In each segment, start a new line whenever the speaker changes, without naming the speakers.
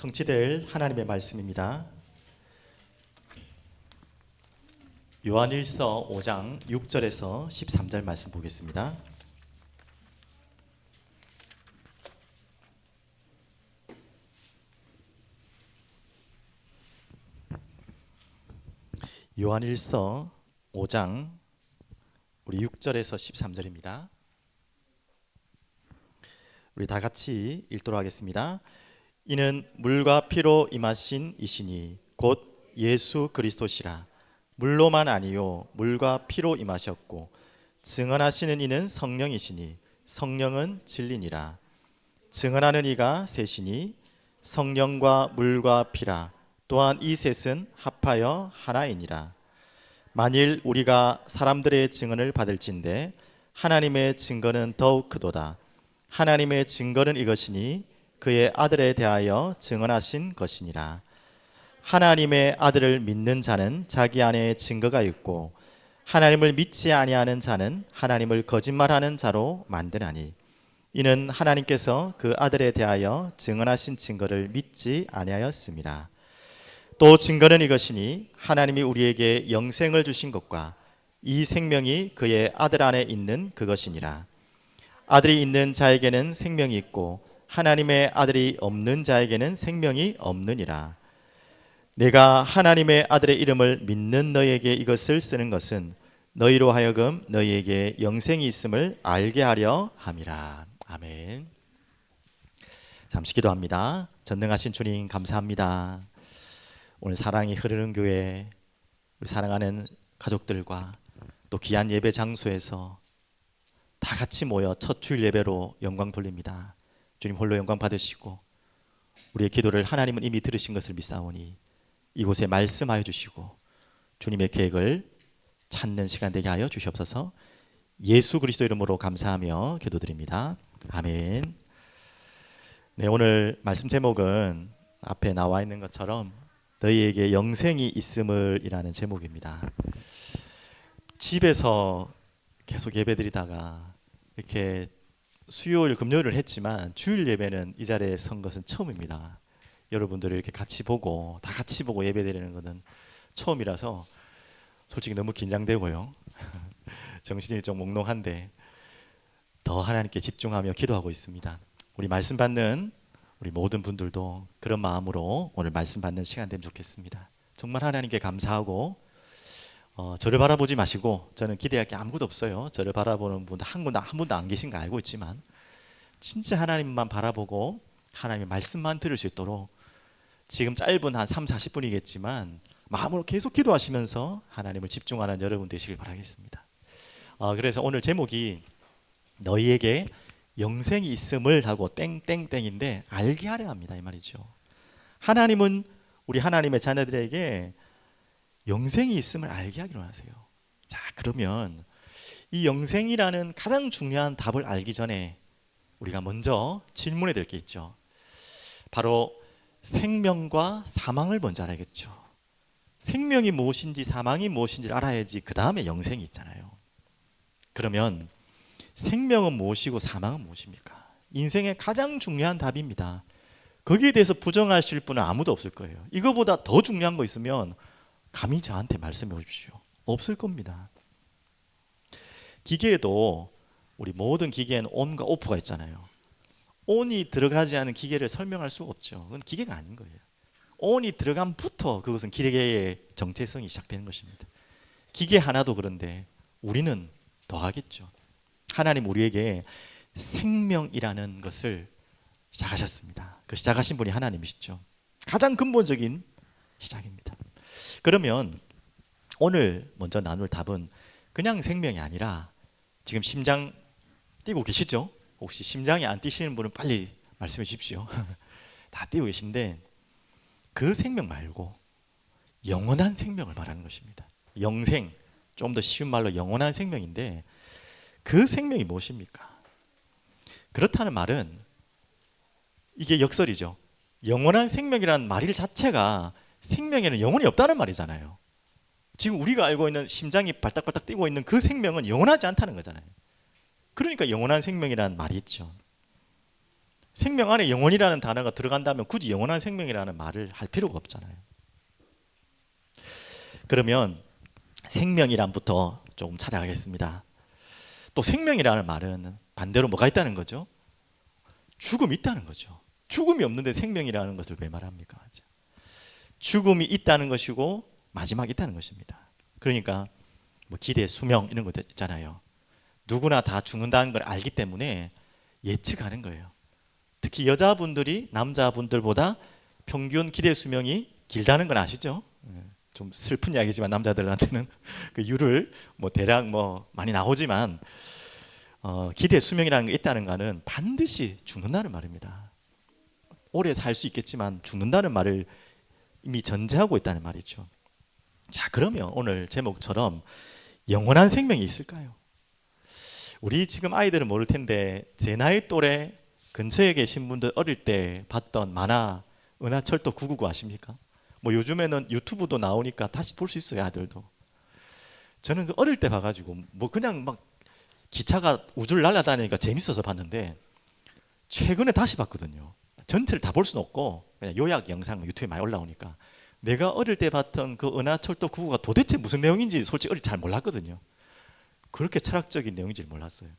성취될 하나님의 말씀입니다. 요한일서 5장 6절에서 13절 말씀 보겠습니다. 요한일서 5장 우리 6절에서 13절입니다. 우리 다 같이 읽도록 하겠습니다. 이는 물과 피로 임하신 이시니 곧 예수 그리스도시라. 물로만 아니요 물과 피로 임하셨고 증언하시는 이는 성령이시니 성령은 진리니라. 증언하는 이가 셋이니 성령과 물과 피라. 또한 이 셋은 합하여 하나이니라. 만일 우리가 사람들의 증언을 받을진대 하나님의 증거는 더욱 크도다. 하나님의 증거는 이것이니 그의 아들에 대하여 증언하신 것이니라. 하나님의 아들을 믿는 자는 자기 안에 증거가 있고 하나님을 믿지 아니하는 자는 하나님을 거짓말하는 자로 만드나니 이는 하나님께서 그 아들에 대하여 증언하신 증거를 믿지 아니하였습니다. 또 증거는 이것이니 하나님이 우리에게 영생을 주신 것과 이 생명이 그의 아들 안에 있는 그것이니라. 아들이 있는 자에게는 생명이 있고 하나님의 아들이 없는 자에게는 생명이 없느니라. 내가 하나님의 아들의 이름을 믿는 너희에게 이것을 쓰는 것은 너희로 하여금 너희에게 영생이 있음을 알게 하려 함이라. 아멘. 잠시 기도합니다. 전능하신 주님 감사합니다. 오늘 사랑이 흐르는 교회 우리 사랑하는 가족들과 또 귀한 예배 장소에서 다 같이 모여 첫 주일 예배로 영광 돌립니다. 주님 홀로 영광 받으시고 우리의 기도를 하나님은 이미 들으신 것을 믿사오니 이곳에 말씀하여 주시고 주님의 계획을 찾는 시간 되게 하여 주시옵소서. 예수 그리스도 이름으로 감사하며 기도드립니다. 아멘. 네, 오늘 말씀 제목은 앞에 나와 있는 것처럼 너희에게 영생이 있음을 이라는 제목입니다. 집에서 계속 예배드리다가 이렇게 수요일 금요일을 했지만 주일 예배는 이 자리에 선 것은 처음입니다. 여러분들을 이렇게 같이 보고 다 같이 보고 예배드리는 것은 처음이라서 솔직히 너무 긴장되고요. 정신이 좀 몽롱한데 더 하나님께 집중하며 기도하고 있습니다. 우리 말씀 받는 우리 모든 분들도 그런 마음으로 오늘 말씀 받는 시간 되면 좋겠습니다. 정말 하나님께 감사하고 저를 바라보지 마시고, 저는 기대할 게 아무것도 없어요. 저를 바라보는 분 한 분도 안 계신 거 알고 있지만 진짜 하나님만 바라보고 하나님의 말씀만 들을 수 있도록 지금 짧은 한 3, 40분이겠지만 마음으로 계속 기도하시면서 하나님을 집중하는 여러분 되시길 바라겠습니다. 그래서 오늘 제목이 너희에게 영생이 있음을 하고 땡땡땡인데 알게 하려 합니다, 이 말이죠. 하나님은 우리 하나님의 자녀들에게 영생이 있음을 알게 하기로 하세요. 자, 그러면 이 영생이라는 가장 중요한 답을 알기 전에 우리가 먼저 질문해야 될 게 있죠. 바로 생명과 사망을 먼저 알아야겠죠. 생명이 무엇인지 사망이 무엇인지를 알아야지 그 다음에 영생이 있잖아요. 그러면 생명은 무엇이고 사망은 무엇입니까? 인생의 가장 중요한 답입니다. 거기에 대해서 부정하실 분은 아무도 없을 거예요. 이거보다 더 중요한 거 있으면 감히 저한테 말씀해 주십시오. 없을 겁니다. 기계에도 우리 모든 기계에는 온과 오프가 있잖아요. 온이 들어가지 않은 기계를 설명할 수가 없죠. 그건 기계가 아닌 거예요. 온이 들어감부터 그것은 기계의 정체성이 시작되는 것입니다. 기계 하나도 그런데 우리는 더하겠죠. 하나님 우리에게 생명이라는 것을 시작하셨습니다. 그 시작하신 분이 하나님이시죠. 가장 근본적인 시작입니다. 그러면 오늘 먼저 나눌 답은 그냥 생명이 아니라, 지금 심장 뛰고 계시죠? 혹시 심장이 안 뛰시는 분은 빨리 말씀해 주십시오. 다 뛰고 계신데 그 생명 말고 영원한 생명을 말하는 것입니다. 영생, 좀 더 쉬운 말로 영원한 생명인데 그 생명이 무엇입니까? 그렇다는 말은 이게 역설이죠. 영원한 생명이라는 말 자체가 생명에는 영혼이 없다는 말이잖아요. 지금 우리가 알고 있는 심장이 발딱발딱 뛰고 있는 그 생명은 영원하지 않다는 거잖아요. 그러니까 영원한 생명이라는 말이 있죠. 생명 안에 영혼이라는 단어가 들어간다면 굳이 영원한 생명이라는 말을 할 필요가 없잖아요. 그러면 생명이란부터 조금 찾아가겠습니다. 또 생명이라는 말은 반대로 뭐가 있다는 거죠? 죽음이 있다는 거죠. 죽음이 없는데 생명이라는 것을 왜 말합니까? 죽음이 있다는 것이고 마지막이 있다는 것입니다. 그러니까 뭐 기대, 수명 이런 것 있잖아요. 누구나 다 죽는다는 걸 알기 때문에 예측하는 거예요. 특히 여자분들이 남자분들보다 평균 기대 수명이 길다는 건 아시죠? 좀 슬픈 이야기지만 남자들한테는 그 이유를 뭐 대략 뭐 많이 나오지만 기대 수명이라는 게 있다는 거는 반드시 죽는다는 말입니다. 오래 살 수 있겠지만 죽는다는 말을 이미 전제하고 있다는 말이죠. 자, 그러면 오늘 제목처럼 영원한 생명이 있을까요? 우리 지금 아이들은 모를 텐데 제 나이 또래 근처에 계신 분들 어릴 때 봤던 만화 은하철도 999 아십니까? 뭐 요즘에는 유튜브도 나오니까 다시 볼 수 있어요, 아들도. 저는 그 어릴 때 봐가지고 뭐 그냥 막 기차가 우주를 날아다니니까 재밌어서 봤는데 최근에 다시 봤거든요. 전체를 다 볼 수는 없고 그냥 요약 영상 유튜브에 많이 올라오니까 내가 어릴 때 봤던 그 은하철도 999가 도대체 무슨 내용인지 솔직히 어릴 때 잘 몰랐거든요. 그렇게 철학적인 내용인지 몰랐어요.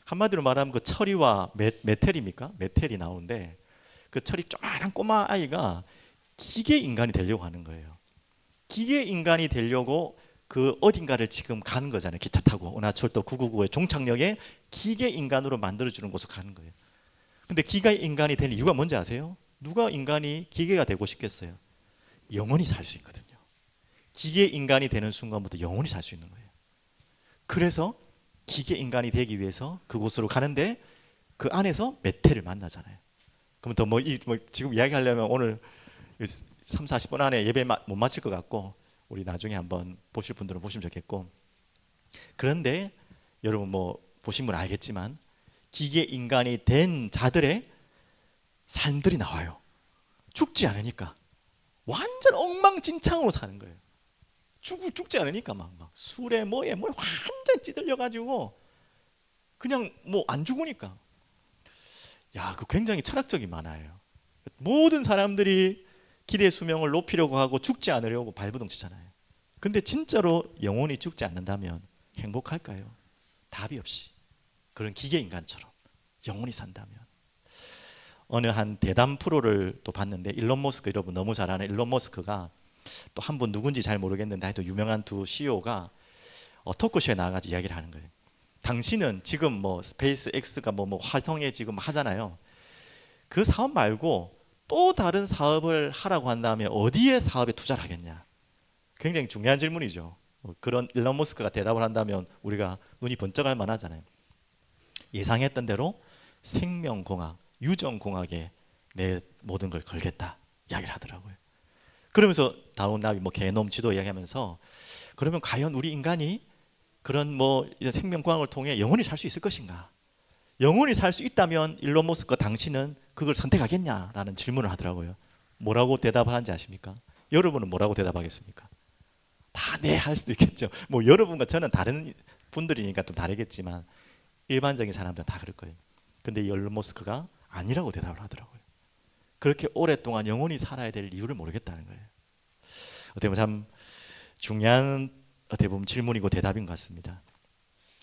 한마디로 말하면 그 철이와 메텔입니까? 메텔이 나오는데 그 철이 조그만한 꼬마 아이가 기계 인간이 되려고 하는 거예요. 기계 인간이 되려고 그 어딘가를 지금 가는 거잖아요. 기차 타고 은하철도 999의 종착역에 기계 인간으로 만들어주는 곳으로 가는 거예요. 근데 기계 인간이 될 이유가 뭔지 아세요? 누가 인간이 기계가 되고 싶겠어요? 영원히 살 수 있거든요. 기계 인간이 되는 순간부터 영원히 살 수 있는 거예요. 그래서 기계 인간이 되기 위해서 그곳으로 가는데 그 안에서 메텔을 만나잖아요. 그럼 더 뭐 지금 이야기하려면 오늘 3, 40분 안에 예배 못 마칠 것 같고 우리 나중에 한번 보실 분들은 보시면 좋겠고, 그런데 여러분 뭐 보신 분 알겠지만 기계 인간이 된 자들의 삶들이 나와요. 죽지 않으니까 완전 엉망진창으로 사는 거예요. 죽지 않으니까 막 술에 뭐에 완전 찌들려 가지고 그냥 뭐 안 죽으니까. 야, 그 굉장히 철학적인 만화예요. 모든 사람들이 기대 수명을 높이려고 하고 죽지 않으려고 발버둥치잖아요. 근데 진짜로 영원히 죽지 않는다면 행복할까요? 답이 없이 그런 기계 인간처럼 영원히 산다면. 어느 한 대담 프로를 또 봤는데 일론 머스크, 여러분 너무 잘 아는 일론 머스크가 또 한 분 누군지 잘 모르겠는데 하여튼 유명한 두 CEO가 토크쇼에 나가서 이야기를 하는 거예요. 당신은 지금 뭐 스페이스 X가 뭐 활성에 지금 하잖아요. 그 사업 말고 또 다른 사업을 하라고 한다면 어디에 사업에 투자를 하겠냐? 굉장히 중요한 질문이죠. 그런 일론 머스크가 대답을 한다면 우리가 눈이 번쩍할 만하잖아요. 예상했던 대로 생명공학, 유전공학에 내 모든 걸 걸겠다 이야기를 하더라고요. 그러면서 다운나비 뭐 게놈 지도 이야기하면서 그러면 과연 우리 인간이 그런 뭐 생명공학을 통해 영원히 살 수 있을 것인가? 영원히 살 수 있다면 일론 머스크 당신은 그걸 선택하겠냐라는 질문을 하더라고요. 뭐라고 대답을 하는지 아십니까? 여러분은 뭐라고 대답하겠습니까? 다 네 할 수도 있겠죠. 뭐 여러분과 저는 다른 분들이니까 좀 다르겠지만 일반적인 사람들은 다 그럴 거예요. 근데 일론 머스크가 아니라고 대답을 하더라고요. 그렇게 오랫동안 영원히 살아야 될 이유를 모르겠다는 거예요. 어떻게 보면 참 중요한 어떻게 보면 질문이고 대답인 것 같습니다.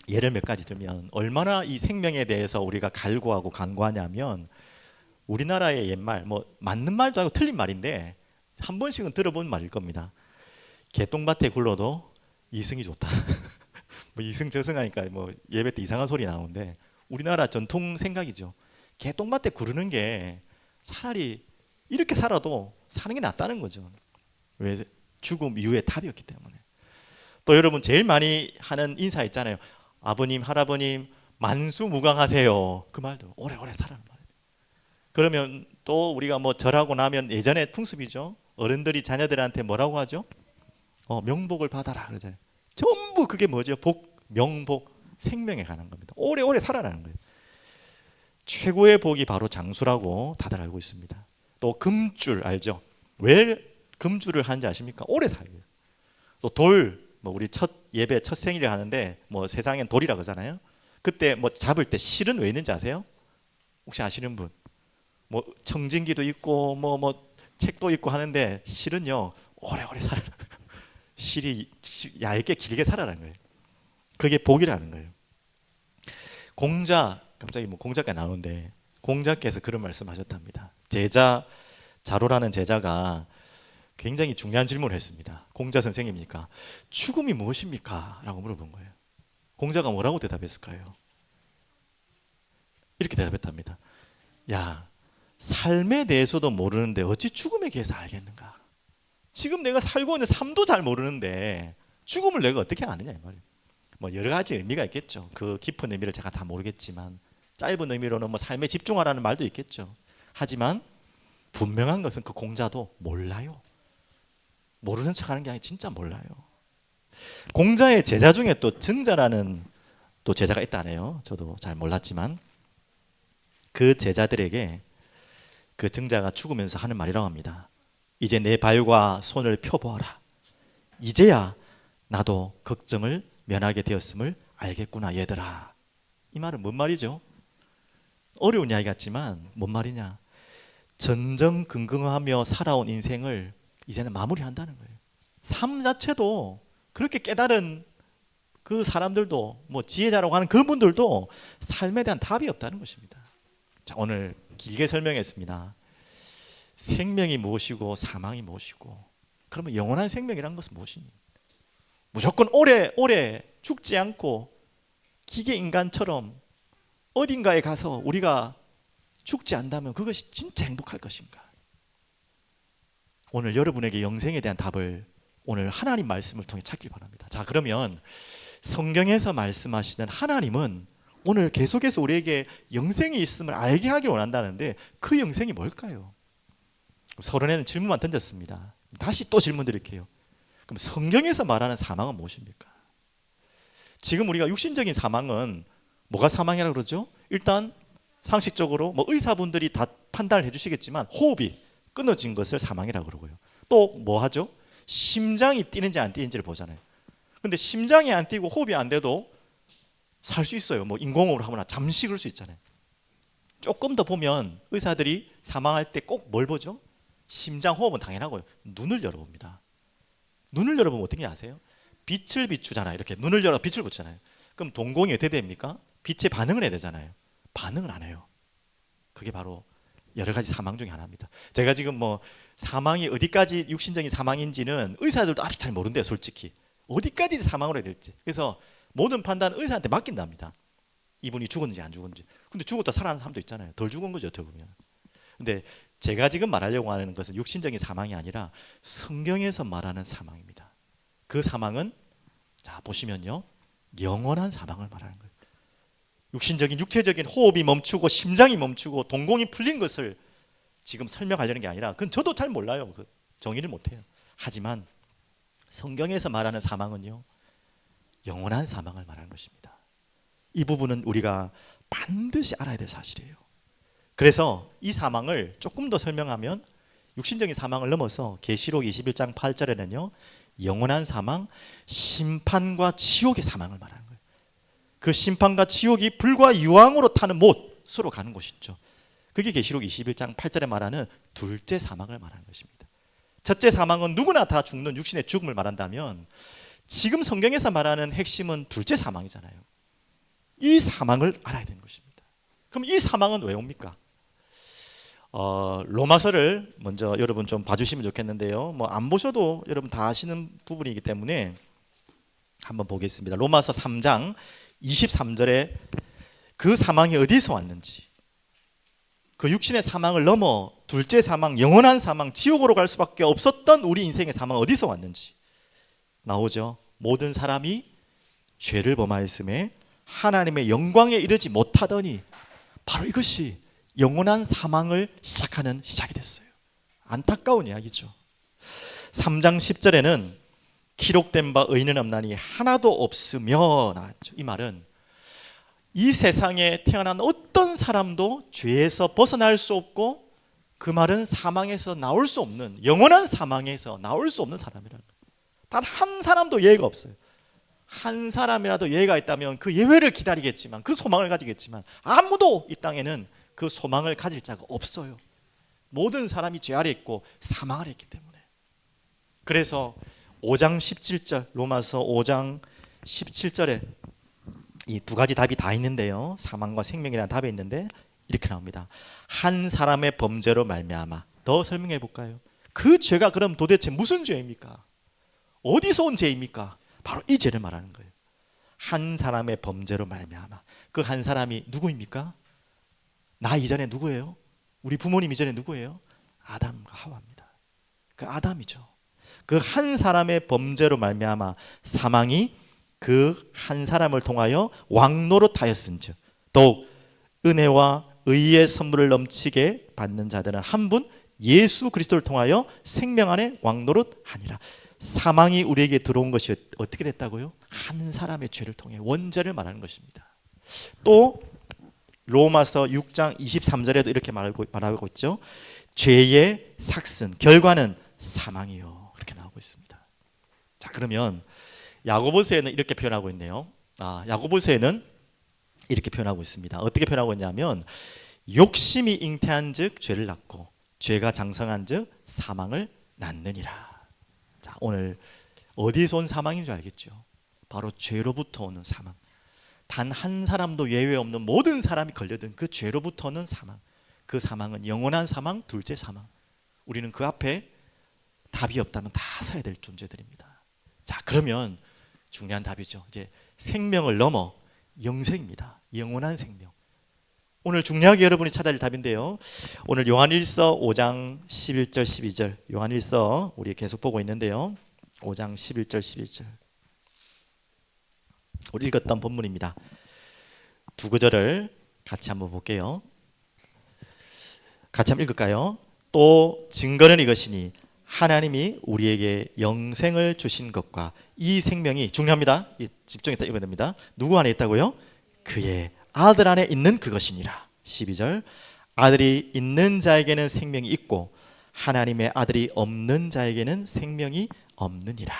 예를 몇 가지 들면 얼마나 이 생명에 대해서 우리가 갈구하고 간구하냐면 우리나라의 옛말 뭐 맞는 말도 아니고 틀린 말인데 한 번씩은 들어본 말일 겁니다. 개똥밭에 굴러도 이승이 좋다. 뭐 이승 저승하니까 뭐 예배 때 이상한 소리 나오는데 우리나라 전통 생각이죠. 개똥밭에 구르는 게 차라리 이렇게 살아도 사는 게 낫다는 거죠. 왜? 죽음 이후에 답이 없기 때문에. 또 여러분 제일 많이 하는 인사 있잖아요. 아버님, 할아버님 만수무강하세요. 그 말도 오래오래 살아는 말이에요. 그러면 또 우리가 뭐 절하고 나면 예전에 풍습이죠. 어른들이 자녀들한테 뭐라고 하죠? 명복을 받아라 그러잖아요. 전부 그게 뭐죠? 복, 명복, 생명에 관한 겁니다. 오래오래 살아나는 거예요. 최고의 복이 바로 장수라고 다들 알고 있습니다. 또 금줄 알죠? 왜 금줄을 하는지 아십니까? 오래 살기 위해서. 또 돌, 뭐 우리 첫 예배 첫 생일을 하는데 뭐 세상엔 돌이라 그러잖아요. 그때 뭐 잡을 때 실은 왜 있는지 아세요? 혹시 아시는 분? 뭐 청진기도 있고 뭐 책도 있고 하는데 실은요 오래오래 살아라. 실이 얇게 길게 살아라는 거예요. 그게 복이라는 거예요. 공자, 갑자기 뭐 공자가 나오는데 공자께서 그런 말씀하셨답니다. 제자 자로라는 제자가 굉장히 중요한 질문을 했습니다. 공자 선생님이니까 죽음이 무엇입니까? 라고 물어본 거예요. 공자가 뭐라고 대답했을까요? 이렇게 대답했답니다. 야, 삶에 대해서도 모르는데 어찌 죽음에 대해서 알겠는가? 지금 내가 살고 있는 삶도 잘 모르는데 죽음을 내가 어떻게 아느냐 이 말이에요. 뭐 여러 가지 의미가 있겠죠. 그 깊은 의미를 제가 다 모르겠지만 짧은 의미로는 뭐 삶에 집중하라는 말도 있겠죠. 하지만 분명한 것은 그 공자도 몰라요. 모르는 척하는 게 아니라 진짜 몰라요. 공자의 제자 중에 또 증자라는 또 제자가 있다네요. 저도 잘 몰랐지만 그 제자들에게 그 증자가 죽으면서 하는 말이라고 합니다. 이제 내 발과 손을 펴보아라. 이제야 나도 걱정을 면하게 되었음을 알겠구나 얘들아. 이 말은 뭔 말이죠? 어려운 이야기 같지만 뭔 말이냐? 전전긍긍하며 살아온 인생을 이제는 마무리한다는 거예요. 삶 자체도 그렇게 깨달은 그 사람들도 뭐 지혜자라고 하는 그런 분들도 삶에 대한 답이 없다는 것입니다. 자, 오늘 길게 설명했습니다. 생명이 무엇이고 사망이 무엇이고, 그러면 영원한 생명이라는 것은 무엇이니? 무조건 오래 죽지 않고 기계 인간처럼 어딘가에 가서 우리가 죽지 않다면 그것이 진짜 행복할 것인가? 오늘 여러분에게 영생에 대한 답을 오늘 하나님 말씀을 통해 찾길 바랍니다. 자, 그러면 성경에서 말씀하시는 하나님은 오늘 계속해서 우리에게 영생이 있음을 알게 하길 원한다는데 그 영생이 뭘까요? 서론에는 질문만 던졌습니다. 다시 또 질문 드릴게요. 그럼 성경에서 말하는 사망은 무엇입니까? 지금 우리가 육신적인 사망은 뭐가 사망이라고 그러죠? 일단 상식적으로 뭐 의사분들이 다 판단을 해주시겠지만 호흡이 끊어진 것을 사망이라고 그러고요. 또 뭐 하죠? 심장이 뛰는지 안 뛰는지를 보잖아요. 근데 심장이 안 뛰고 호흡이 안 돼도 살 수 있어요. 뭐 인공호흡을 하거나 잠시 그럴 수 있잖아요. 조금 더 보면 의사들이 사망할 때 꼭 뭘 보죠? 심장 호흡은 당연하고요. 눈을 열어봅니다. 눈을 열어보면 어떻게 아세요? 빛을 비추잖아요. 이렇게 눈을 열어 빛을 비추잖아요. 그럼 동공이 어떻게 됩니까? 빛에 반응을 해야 되잖아요. 반응을 안 해요. 그게 바로 여러 가지 사망 중에 하나입니다. 제가 지금 뭐 사망이 어디까지 육신적인 사망인지는 의사들도 아직 잘 모른대요. 솔직히 어디까지 사망을 해야 될지. 그래서 모든 판단은 의사한테 맡긴답니다. 이분이 죽었는지 안 죽었는지. 근데 죽었다 살아난 사람도 있잖아요. 덜 죽은 거죠 어떻게 보면. 근데 제가 지금 말하려고 하는 것은 육신적인 사망이 아니라 성경에서 말하는 사망입니다. 그 사망은 자 보시면요, 영원한 사망을 말하는 거예요. 육신적인 육체적인 호흡이 멈추고 심장이 멈추고 동공이 풀린 것을 지금 설명하려는 게 아니라 그건 저도 잘 몰라요. 그 정의를 못해요. 하지만 성경에서 말하는 사망은요, 영원한 사망을 말하는 것입니다. 이 부분은 우리가 반드시 알아야 될 사실이에요. 그래서 이 사망을 조금 더 설명하면 육신적인 사망을 넘어서 계시록 21장 8절에는요 영원한 사망, 심판과 지옥의 사망을 말하는 거예요. 그 심판과 지옥이 불과 유황으로 타는 못으로 가는 곳이죠. 그게 계시록 21장 8절에 말하는 둘째 사망을 말하는 것입니다. 첫째 사망은 누구나 다 죽는 육신의 죽음을 말한다면 지금 성경에서 말하는 핵심은 둘째 사망이잖아요. 이 사망을 알아야 되는 것입니다. 그럼 이 사망은 왜 옵니까? 로마서를 먼저 여러분 좀 봐주시면 좋겠는데요. 뭐 안 보셔도 여러분 다 아시는 부분이기 때문에 한번 보겠습니다. 로마서 3장 23절에 그 사망이 어디서 왔는지, 그 육신의 사망을 넘어 둘째 사망, 영원한 사망, 지옥으로 갈 수밖에 없었던 우리 인생의 사망은 어디서 왔는지 나오죠. 모든 사람이 죄를 범하였음에 하나님의 영광에 이르지 못하더니, 바로 이것이 영원한 사망을 시작하는 시작이 됐어요. 안타까운 이야기죠. 3장 10절에는 기록된 바 의인은 없나니 하나도 없으며 나왔죠. 이 말은 이 세상에 태어난 어떤 사람도 죄에서 벗어날 수 없고, 그 말은 사망에서 나올 수 없는, 영원한 사망에서 나올 수 없는 사람이라는 거예요. 단 한 사람도 예외가 없어요. 한 사람이라도 예외가 있다면 그 예외를 기다리겠지만, 그 소망을 가지겠지만 아무도 이 땅에는 그 소망을 가질 자가 없어요. 모든 사람이 죄 아래 있고 사망을 했기 때문에. 그래서 5장 17절, 로마서 5장 17절에 이 두 가지 답이 다 있는데요, 사망과 생명에 대한 답이 있는데 이렇게 나옵니다. 한 사람의 범죄로 말미암아. 더 설명해 볼까요? 그 죄가 그럼 도대체 무슨 죄입니까? 어디서 온 죄입니까? 바로 이 죄를 말하는 거예요. 한 사람의 범죄로 말미암아. 그 한 사람이 누구입니까? 나 이전에 누구예요? 우리 부모님 이전에 누구예요? 아담과 하와입니다. 그 아담이죠. 그 한 사람의 범죄로 말미암아 사망이 그 한 사람을 통하여 왕노릇하였은즉 더욱 은혜와 의의 선물을 넘치게 받는 자들은 한 분 예수 그리스도를 통하여 생명 안에 왕노릇하니라. 사망이 우리에게 들어온 것이 어떻게 됐다고요? 한 사람의 죄를 통해 원죄를 말하는 것입니다. 또 로마서 6장 23절에도 이렇게 말하고 있죠. 죄의 삭슨 결과는 사망이요, 그렇게 나오고 있습니다. 자, 그러면 야고보서에는 이렇게 표현하고 있네요. 야고보서에는 이렇게 표현하고 있습니다. 어떻게 표현하고 있냐면 욕심이 잉태한즉 죄를 낳고 죄가 장성한즉 사망을 낳느니라. 자, 오늘 어디서 온 사망인 줄 알겠죠? 바로 죄로부터 오는 사망. 단 한 사람도 예외 없는 모든 사람이 걸려든 그 죄로부터 오는 사망. 그 사망은 영원한 사망, 둘째 사망. 우리는 그 앞에 답이 없다면 다 서야 될 존재들입니다. 자, 그러면 중요한 답이죠. 이제 생명을 넘어 영생입니다. 영원한 생명. 오늘 중요하게 여러분이 찾아야 할 답인데요, 오늘 요한일서 5장 11절 12절, 요한일서 우리 계속 보고 있는데요, 5장 11절 12절 우리 읽었던 본문입니다. 두 구절을 같이 한번 볼게요. 같이 한번 읽을까요? 또 증거는 이것이니 하나님이 우리에게 영생을 주신 것과 이 생명이, 중요합니다, 집중해서 읽어야 됩니다. 누구 안에 있다고요? 그의 아들 안에 있는 그것이니라. 12절 아들이 있는 자에게는 생명이 있고 하나님의 아들이 없는 자에게는 생명이 없느니라.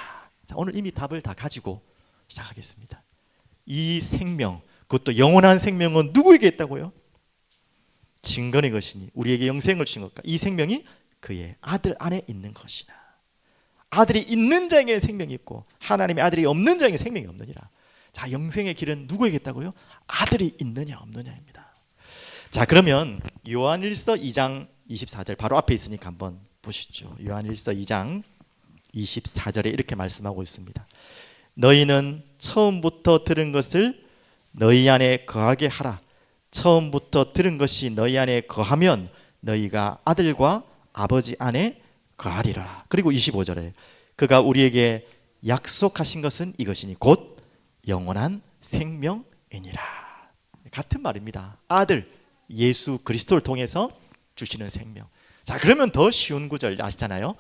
자, 오늘 이미 답을 다 가지고 시작하겠습니다. 이 생명, 그것도 영원한 생명은 누구에게 있다고요? 증거는 이것이니 우리에게 영생을 주신 것과 이 생명이 그의 아들 안에 있는 것이나. 아들이 있는 자에게는 생명이 있고 하나님의 아들이 없는 자에게는 생명이 없느니라. 자, 영생의 길은 누구에게 있다고요? 아들이 있느냐 없느냐입니다. 자, 그러면 요한일서 2장 24절 바로 앞에 있으니까 한번 보시죠. 요한일서 2장 24절에 이렇게 말씀하고 있습니다. 너희는 처음부터 들은 것을 너희 안에 거하게 하라. 처음부터 들은 것이 너희 안에 거하면 너희가 아들과 아버지 안에 거하리라. 그리고 25절에 그가 우리에게 약속하신 것은 이것이니 곧 영원한 생명이니라. 같은 말입니다. 아들 예수 그리스도를 통해서 주시는 생명. 자, 그러면 더 쉬운 구절 아시잖아요.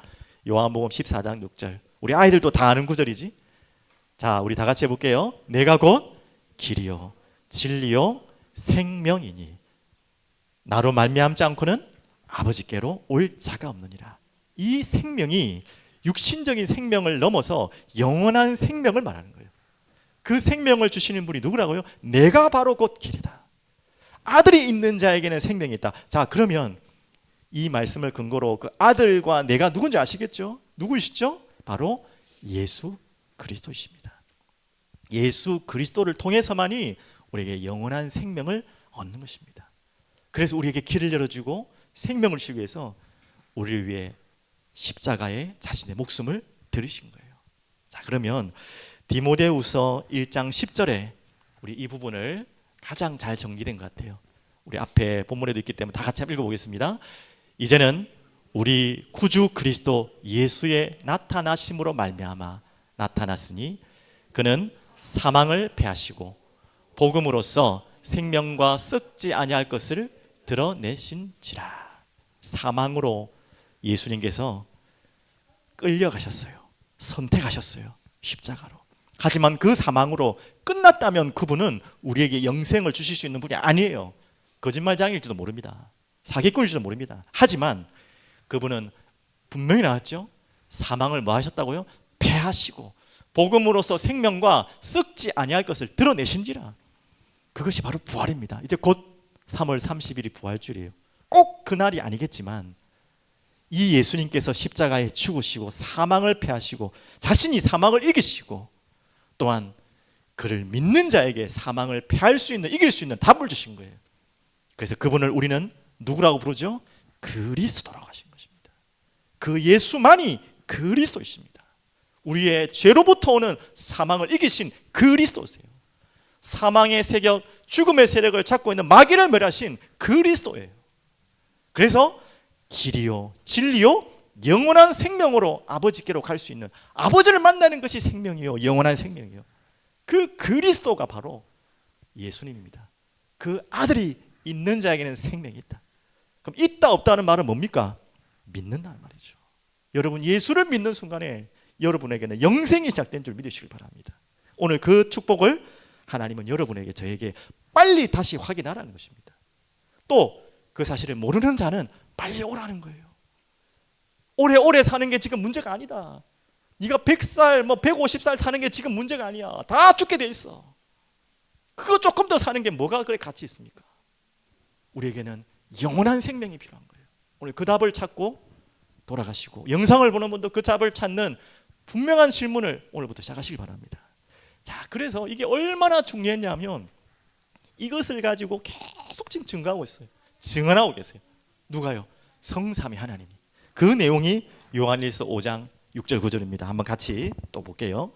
요한복음 14장 6절. 우리 아이들도 다 아는 구절이지. 자, 우리 다 같이 해볼게요. 내가 곧 길이요 진리요 생명이니 나로 말미암지 않고는 아버지께로 올 자가 없느니라. 이 생명이 육신적인 생명을 넘어서 영원한 생명을 말하는 거예요. 그 생명을 주시는 분이 누구라고요? 내가 바로 곧 길이다. 아들이 있는 자에게는 생명이 있다. 자, 그러면 이 말씀을 근거로 그 아들과 내가 누군지 아시겠죠? 누구이시죠? 바로 예수 그리스도이십니다. 예수 그리스도를 통해서만이 우리에게 영원한 생명을 얻는 것입니다. 그래서 우리에게 길을 열어주고 생명을 주기 위해서 우리를 위해 십자가에 자신의 목숨을 들으신 거예요. 자, 그러면 디모데후서 1장 10절에 우리 이 부분을 가장 잘 정리된 것 같아요. 우리 앞에 본문에도 있기 때문에 다 같이 한번 읽어보겠습니다. 이제는 우리 구주 그리스도 예수의 나타나심으로 말미암아 나타났으니 그는 사망을 패하시고 복음으로써 생명과 썩지 아니할 것을 드러내신지라. 사망으로 예수님께서 끌려가셨어요. 선택하셨어요. 십자가로. 하지만 그 사망으로 끝났다면 그분은 우리에게 영생을 주실 수 있는 분이 아니에요. 거짓말장일지도 모릅니다. 사기꾼일지도 모릅니다. 하지만 그분은 분명히 나왔죠. 사망을 뭐 하셨다고요? 패하시고 복음으로써 생명과 썩지 아니할 것을 드러내신지라. 그것이 바로 부활입니다. 이제 곧 3월 30일이 부활주일이에요. 꼭 그날이 아니겠지만 이 예수님께서 십자가에 죽으시고 사망을 패하시고 자신이 사망을 이기시고 또한 그를 믿는 자에게 사망을 패할 수 있는, 이길 수 있는 답을 주신 거예요. 그래서 그분을 우리는 누구라고 부르죠? 그리스도라고 하신 것입니다. 그 예수만이 그리스도이십니다. 우리의 죄로부터 오는 사망을 이기신 그리스도세요. 사망의 세력, 죽음의 세력을 잡고 있는 마귀를 멸하신 그리스도예요. 그래서 길이요 진리요 영원한 생명으로 아버지께로 갈 수 있는, 아버지를 만나는 것이 생명이요 영원한 생명이요, 그 그리스도가 바로 예수님입니다. 그 아들이 있는 자에게는 생명이 있다. 그럼 있다 없다는 말은 뭡니까? 믿는다는 말이죠. 여러분 예수를 믿는 순간에 여러분에게는 영생이 시작된 줄 믿으시길 바랍니다. 오늘 그 축복을 하나님은 여러분에게, 저에게 빨리 다시 확인하라는 것입니다. 또 그 사실을 모르는 자는 빨리 오라는 거예요. 오래오래 사는 게 지금 문제가 아니다. 네가 100살, 150살 사는 게 지금 문제가 아니야. 다 죽게 돼 있어. 그거 조금 더 사는 게 뭐가 그래 가치 있습니까? 우리에게는 영원한 생명이 필요한 거예요. 오늘 그 답을 찾고 돌아가시고, 영상을 보는 분도 그 답을 찾는 분명한 질문을 오늘부터 시작하시기 바랍니다. 자, 그래서 이게 얼마나 중요했냐면 이것을 가지고 계속 지금 증거하고 있어요. 증언하고 계세요. 누가요? 성삼위 하나님이. 그 내용이 요한일서 5장 6절 9절입니다. 한번 같이 또 볼게요.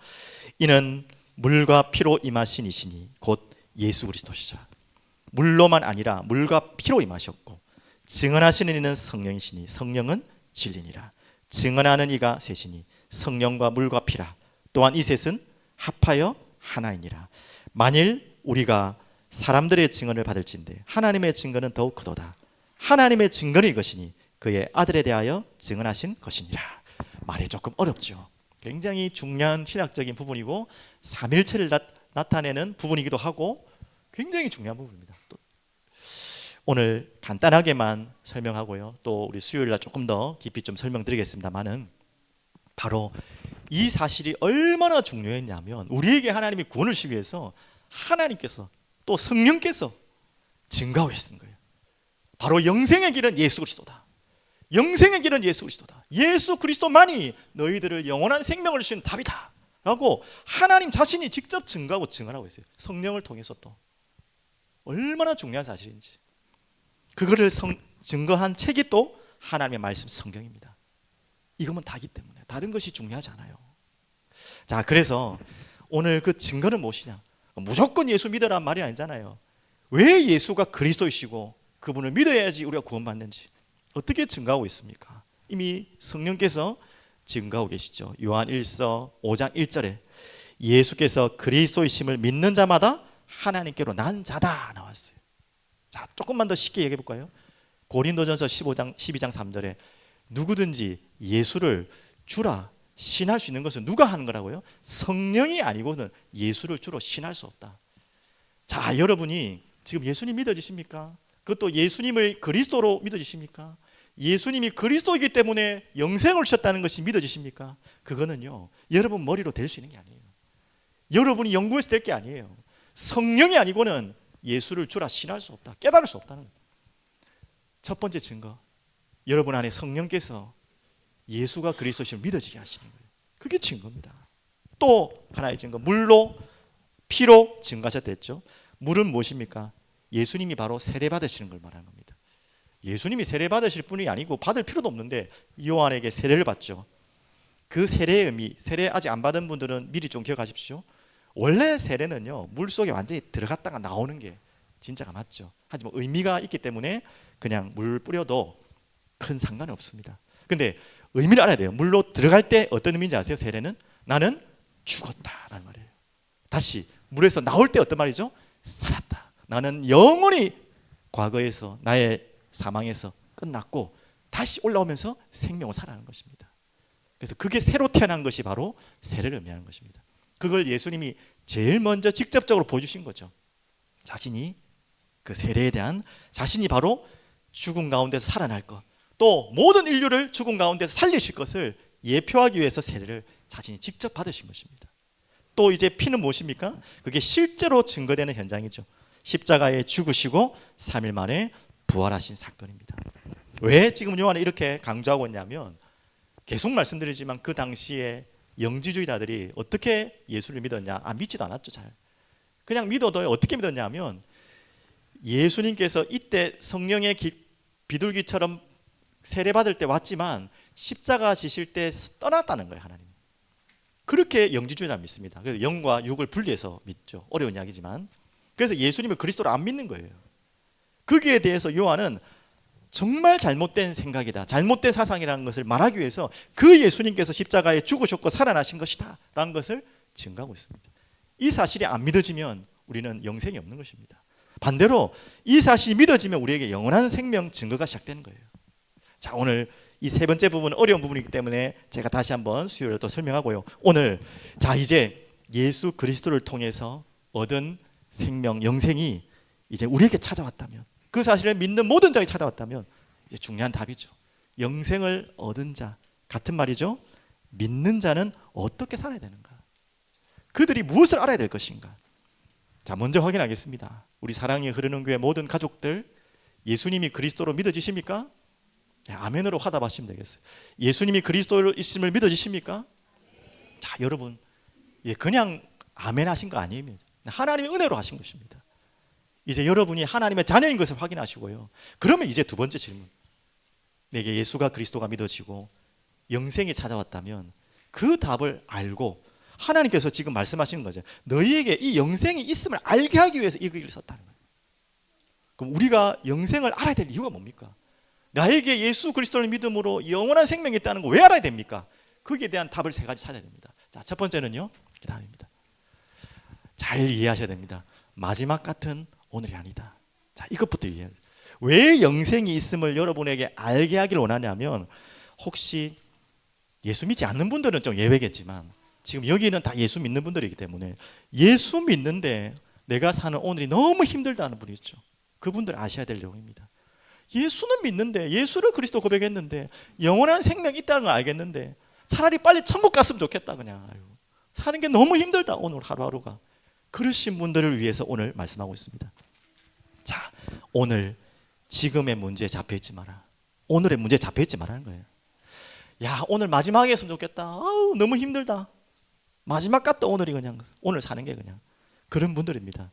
이는 물과 피로 임하신 이시니 곧 예수 그리스도시자. 물로만 아니라 물과 피로 임하셨고 증언하시는 이는 성령이시니 성령은 진리니라. 증언하는 이가 셋이니 성령과 물과 피라. 또한 이 셋은 합하여 하나이니라. 만일 우리가 사람들의 증언을 받을진대 하나님의 증거는 더욱 크도다. 하나님의 증거는 이것이니 그의 아들에 대하여 증언하신 것이니라. 말이 조금 어렵죠. 굉장히 중요한 신학적인 부분이고 삼일체를 나타내는 부분이기도 하고 굉장히 중요한 부분입니다. 또 오늘 간단하게만 설명하고요, 또 우리 수요일날 조금 더 깊이 좀 설명드리겠습니다만은, 바로 이 사실이 얼마나 중요했냐면 우리에게 하나님이 구원을 주시기 위해서 하나님께서 또 성령께서 증거하고 계신 거예요. 바로 영생의 길은 예수 그리스도다. 영생의 길은 예수 그리스도다. 예수 그리스도만이 너희들을 영원한 생명을 주시는 답이다 라고 하나님 자신이 직접 증거하고 증언하고 있어요. 성령을 통해서. 또 얼마나 중요한 사실인지 그거를 증거한 책이 또 하나님의 말씀 성경입니다. 이것만 다기 때문에 다른 것이 중요하지 않아요. 자, 그래서 오늘 그 증거는 무엇이냐? 무조건 예수 믿으란 말이 아니잖아요. 왜 예수가 그리스도이시고 그분을 믿어야지 우리가 구원받는지 어떻게 증거하고 있습니까? 이미 성령께서 증거하고 계시죠. 요한 1서 5장 1절에 예수께서 그리스도이심을 믿는 자마다 하나님께로 난 자다 나왔어요. 자, 조금만 더 쉽게 얘기해 볼까요? 고린도전서 12장 3절에 누구든지 예수를 주라 신할 수 있는 것은 누가 하는 거라고요? 성령이 아니고는 예수를 주로 신할 수 없다. 자, 여러분이 지금 예수님 믿어지십니까? 그것도 예수님을 그리스도로 믿어지십니까? 예수님이 그리스도이기 때문에 영생을 주셨다는 것이 믿어지십니까? 그거는요 여러분 머리로 될 수 있는 게 아니에요. 여러분이 연구해서 될 게 아니에요. 성령이 아니고는 예수를 주라 신할 수 없다, 깨달을 수 없다는 거예요. 첫 번째 증거, 여러분 안에 성령께서 예수가 그리스도심을 믿어지게 하시는 거예요. 그게 증거입니다. 또 하나의 증거, 물로 피로 증거하셨다 했죠. 물은 무엇입니까? 예수님이 바로 세례 받으시는 걸 말하는 겁니다. 예수님이 세례 받으실 분이 아니고 받을 필요도 없는데 요한에게 세례를 받죠. 그 세례의 의미, 세례 아직 안 받은 분들은 미리 좀 기억하십시오. 원래 세례는요 물속에 완전히 들어갔다가 나오는 게 진짜가 맞죠. 하지만 의미가 있기 때문에 그냥 물 뿌려도 큰 상관이 없습니다. 근데 의미를 알아야 돼요. 물로 들어갈 때 어떤 의미인지 아세요? 세례는 나는 죽었다라는 말이에요. 다시 물에서 나올 때 어떤 말이죠? 살았다. 나는 영원히 과거에서 나의 사망에서 끝났고 다시 올라오면서 생명을 살아가는 것입니다. 그래서 그게 새로 태어난 것이 바로 세례를 의미하는 것입니다. 그걸 예수님이 제일 먼저 직접적으로 보여주신 거죠. 자신이 그 세례에 대한, 자신이 바로 죽음 가운데서 살아날 것, 또 모든 인류를 죽음 가운데서 살리실 것을 예표하기 위해서 세례를 자신이 직접 받으신 것입니다. 또 이제 피는 무엇입니까? 그게 실제로 증거되는 현장이죠. 십자가에 죽으시고 3일 만에 부활하신 사건입니다. 왜 지금 요한이 이렇게 강조하고 있냐면, 계속 말씀드리지만 그 당시에 영지주의자들이 어떻게 예수를 믿었냐? 믿지도 않았죠. 잘. 그냥 믿어도 어떻게 믿었냐면, 예수님께서 이때 성령의 비둘기처럼 세례받을 때 왔지만 십자가 지실 때 떠났다는 거예요. 하나님. 그렇게 영지주의자 믿습니다. 그래서 영과 육을 분리해서 믿죠. 어려운 이야기지만. 그래서 예수님을 그리스도로 안 믿는 거예요. 거기에 대해서 요한은 정말 잘못된 생각이다, 잘못된 사상이라는 것을 말하기 위해서 그 예수님께서 십자가에 죽으셨고 살아나신 것이다 라는 것을 증거하고 있습니다. 이 사실이 안 믿어지면 우리는 영생이 없는 것입니다. 반대로 이 사실이 믿어지면 우리에게 영원한 생명 증거가 시작되는 거예요. 자, 오늘 이 세 번째 부분은 어려운 부분이기 때문에 제가 다시 한번 수요일에 또 설명하고요. 오늘 자, 이제 예수 그리스도를 통해서 얻은 생명, 영생이 이제 우리에게 찾아왔다면, 그 사실을 믿는 모든 자에게 찾아왔다면 이제 중요한 답이죠. 영생을 얻은 자, 같은 말이죠. 믿는 자는 어떻게 살아야 되는가? 그들이 무엇을 알아야 될 것인가? 자, 먼저 확인하겠습니다. 우리 사랑이 흐르는 교회 모든 가족들, 예수님이 그리스도로 믿어지십니까? 네, 아멘으로 화답하시면 되겠어요. 예수님이 그리스도로 있음을 믿어지십니까? 자, 여러분, 그냥 아멘 하신 거 아니에요. 하나님의 은혜로 하신 것입니다. 이제 여러분이 하나님의 자녀인 것을 확인하시고요. 그러면 이제 두 번째 질문, 내게 예수가 그리스도가 믿어지고 영생이 찾아왔다면 그 답을 알고, 하나님께서 지금 말씀하시는 거죠. 너희에게 이 영생이 있음을 알게 하기 위해서 이 글을 썼다는 거예요. 그럼 우리가 영생을 알아야 될 이유가 뭡니까? 나에게 예수 그리스도를 믿음으로 영원한 생명이 있다는 거 왜 알아야 됩니까? 거기에 대한 답을 세 가지 찾아야 됩니다. 자, 첫 번째는요, 이 다음입니다. 잘 이해하셔야 됩니다. 마지막 같은 오늘이 아니다. 자, 이것부터 이해해야 돼요. 왜 영생이 있음을 여러분에게 알게 하기를 원하냐면, 혹시 예수 믿지 않는 분들은 좀 예외겠지만 지금 여기는 다 예수 믿는 분들이기 때문에, 예수 믿는데 내가 사는 오늘이 너무 힘들다는 분이 있죠. 그분들 아셔야 될 내용입니다. 예수는 믿는데, 예수를 그리스도 고백했는데, 영원한 생명이 있다는 걸 알겠는데 차라리 빨리 천국 갔으면 좋겠다. 그냥 사는 게 너무 힘들다, 오늘 하루하루가. 그러신 분들을 위해서 오늘 말씀하고 있습니다. 자, 오늘 지금의 문제에 잡혀있지 마라. 오늘의 문제에 잡혀있지 말라는 거예요. 야, 오늘 마지막에 했으면 좋겠다. 아우, 너무 힘들다. 마지막 같다, 오늘이. 그냥 오늘 사는 게 그냥. 그런 분들입니다.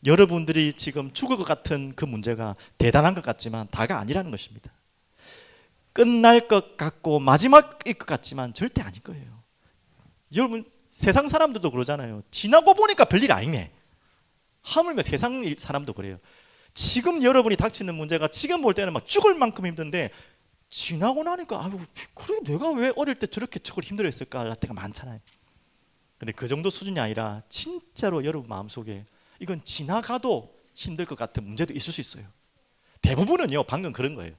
여러분들이 지금 죽을 것 같은 그 문제가 대단한 것 같지만 다가 아니라는 것입니다. 끝날 것 같고 마지막일 것 같지만 절대 아닐 거예요. 여러분, 세상 사람들도 그러잖아요. 지나고 보니까 별일 아니네. 하물며 세상 사람도 그래요. 지금 여러분이 닥치는 문제가 지금 볼 때는 막 죽을 만큼 힘든데, 지나고 나니까 아유, 그래 내가 왜 어릴 때 저렇게 저걸 힘들어했을까 할 때가 많잖아요. 근데 그 정도 수준이 아니라 진짜로 여러분 마음속에 이건 지나가도 힘들 것 같은 문제도 있을 수 있어요. 대부분은요, 방금 그런 거예요.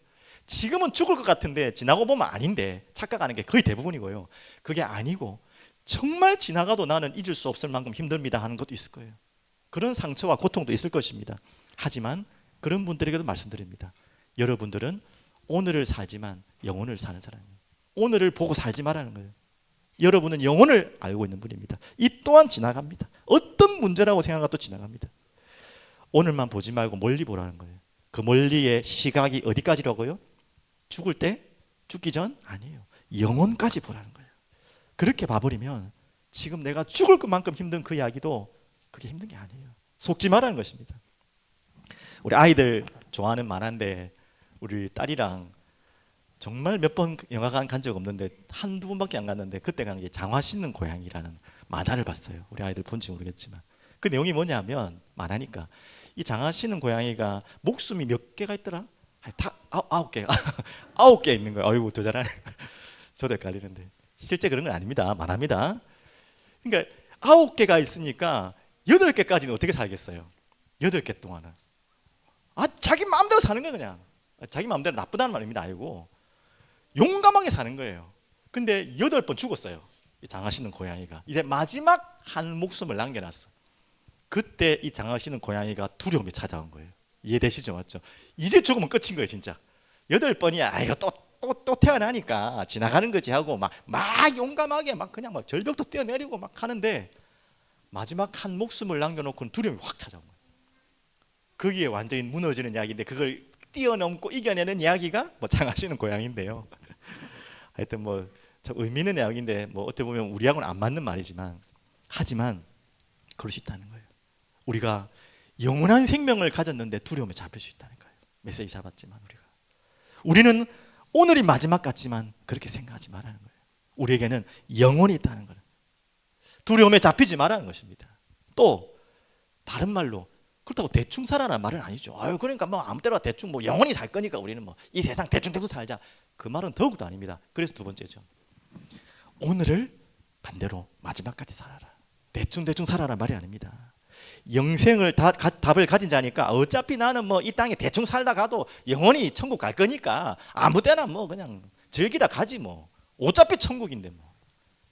지금은 죽을 것 같은데 지나고 보면 아닌데 착각하는 게 거의 대부분이고요. 그게 아니고 정말 지나가도 나는 잊을 수 없을 만큼 힘듭니다 하는 것도 있을 거예요. 그런 상처와 고통도 있을 것입니다. 하지만 그런 분들에게도 말씀드립니다. 여러분들은 오늘을 살지만 영혼을 사는 사람이에요. 오늘을 보고 살지 말라는 거예요. 여러분은 영혼을 알고 있는 분입니다. 이 또한 지나갑니다. 어떤 문제라고 생각해도 지나갑니다. 오늘만 보지 말고 멀리 보라는 거예요. 그 멀리의 시각이 어디까지라고요? 죽을 때? 죽기 전? 아니에요. 영혼까지 보라는 거예요. 그렇게 봐버리면 지금 내가 죽을 것만큼 힘든 그 이야기도 그게 힘든 게 아니에요. 속지 말라는 것입니다. 우리 아이들 좋아하는 만화인데, 우리 딸이랑 정말 몇 번 영화관 간 적 없는데 한두 번밖에 안 갔는데, 그때 간 게 장화 씻는 고양이라는 만화를 봤어요. 우리 아이들 본지 모르겠지만 그 내용이 뭐냐면, 만화니까 이 장화 씻는 고양이가 목숨이 몇 개가 있더라? 다 9개 9개 있는 거예요. 아이고, 더 잘하네. 저도 헷갈리는데 실제 그런 건 아닙니다. 만화입니다. 그러니까 9개가 있으니까 8개까지는 어떻게 살겠어요? 8개 동안은 자기 마음대로 사는 거예요. 그냥 자기 마음대로 나쁘다는 말입니다. 아니고 용감하게 사는 거예요. 근데 8번 죽었어요. 이 장화시는 고양이가. 이제 마지막 한 목숨을 남겨놨어. 그때 이 장화시는 고양이가 두려움이 찾아온 거예요. 이해되시죠? 맞죠? 이제 죽으면 끝인 거예요. 진짜 8번이야 이거 또 태어나니까 지나가는 거지 하고 막 용감하게 막 그냥 막 절벽도 뛰어내리고 막 하는데, 마지막 한 목숨을 남겨놓고는 두려움이 확 찾아온 거예요. 거기에 완전히 무너지는 이야기인데 그걸 뛰어넘고 이겨내는 이야기가 뭐 장하시는 고향인데요. 하여튼 뭐 참 의미 있는 이야기인데 뭐 어떻게 보면 우리하고는 안 맞는 말이지만 하지만 그럴 수 있다는 거예요. 우리가 영원한 생명을 가졌는데 두려움에 잡힐 수 있다는 거예요. 메시지 잡았지만 우리는 오늘이 마지막 같지만 그렇게 생각하지 말라는 거예요. 우리에게는 영원이 있다는 거예요. 두려움에 잡히지 말라는 것입니다. 또 다른 말로 그렇다고 대충 살아라는 말은 아니죠. 아유 그러니까 뭐 아무 때나 대충 뭐 영원히 살 거니까 우리는 뭐 이 세상 대충 살자. 그 말은 더욱도 아닙니다. 그래서 두 번째죠. 오늘을 반대로 마지막까지 살아라. 대충 살아라 말이 아닙니다. 영생을 답을 가진 자니까 어차피 나는 뭐 이 땅에 대충 살다 가도 영원히 천국 갈 거니까 아무 때나 뭐 그냥 즐기다 가지 뭐 어차피 천국인데 뭐